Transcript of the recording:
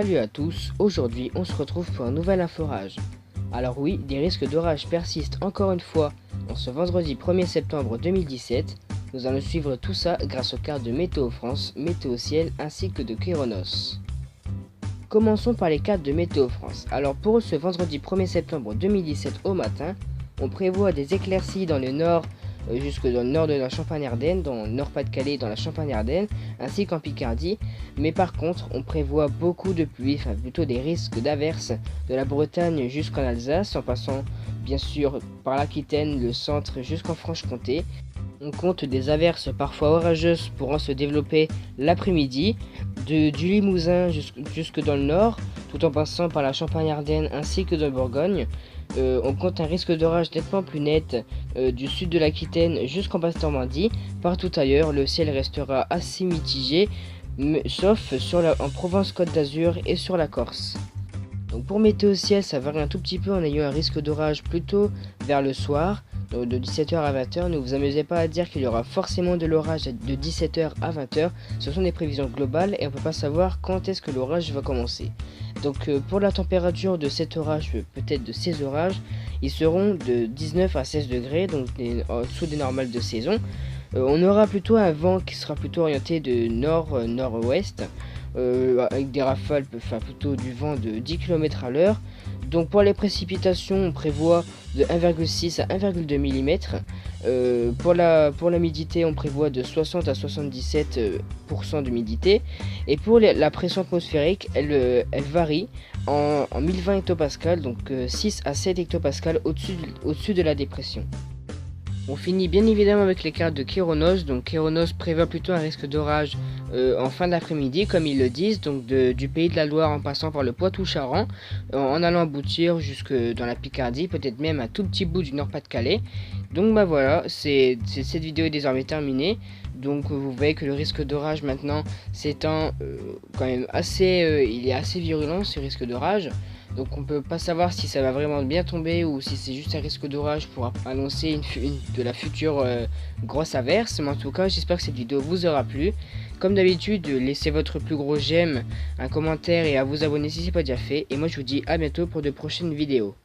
Salut à tous, aujourd'hui on se retrouve pour un nouvel inforage. Alors oui, des risques d'orage persistent encore une fois en ce vendredi 1er septembre 2017. Nous allons suivre tout ça grâce aux cartes de Météo France, Météo Ciel ainsi que de Kéronos. Commençons par les cartes de Météo France. Alors pour ce vendredi 1er septembre 2017 au matin, on prévoit des éclaircies dans le nord jusque dans le nord de la Champagne-Ardenne, dans le Nord-Pas-de-Calais, dans la Champagne-Ardenne, ainsi qu'en Picardie. Mais par contre, on prévoit beaucoup de pluie, enfin plutôt des risques d'averses de la Bretagne jusqu'en Alsace, en passant bien sûr par l'Aquitaine, le centre jusqu'en Franche-Comté. On compte des averses parfois orageuses pourront se développer l'après-midi, du Limousin jusque dans le nord, tout en passant par la Champagne-Ardenne ainsi que de Bourgogne. On compte un risque d'orage nettement plus net du sud de l'Aquitaine jusqu'en Basse-Normandie. Partout ailleurs, le ciel restera assez mitigé, sauf en Provence-Côte d'Azur et sur la Corse. Donc pour Météo Ciel, ça varie un tout petit peu en ayant un risque d'orage plutôt vers le soir, de 17h à 20h. Ne vous amusez pas à dire qu'il y aura forcément de l'orage de 17h à 20h. Ce sont des prévisions globales et on ne peut pas savoir quand est-ce que l'orage va commencer. Donc pour la température de cet orage, peut-être de ces orages, ils seront de 19 à 16 degrés, donc en dessous des normales de saison. On aura plutôt un vent qui sera plutôt orienté de nord-nord-ouest, avec des rafales, enfin plutôt du vent de 10 km à l'heure. Donc pour les précipitations, on prévoit de 1,6 à 1,2 mm. Pour l'humidité, on prévoit de 60 à 77% d'humidité. Et pour la pression atmosphérique, elle varie en 1020 hectopascales, donc 6 à 7 hectopascales au-dessus de la dépression. On finit bien évidemment avec les cartes de Kéronos. Donc Kéronos prévoit plutôt un risque d'orage en fin d'après-midi, comme ils le disent, donc du pays de la Loire en passant par le Poitou-Charentes, en allant aboutir jusque dans la Picardie, peut-être même un tout petit bout du Nord-Pas-de-Calais. Donc bah voilà, cette vidéo est désormais terminée. Donc vous voyez que le risque d'orage maintenant s'étend quand même il est assez virulent ce risque d'orage. Donc on peut pas savoir si ça va vraiment bien tomber ou si c'est juste un risque d'orage pour annoncer de la future grosse averse. Mais en tout cas, j'espère que cette vidéo vous aura plu. Comme d'habitude, laissez votre plus gros j'aime, un commentaire et à vous abonner si ce n'est pas déjà fait. Et moi je vous dis à bientôt pour de prochaines vidéos.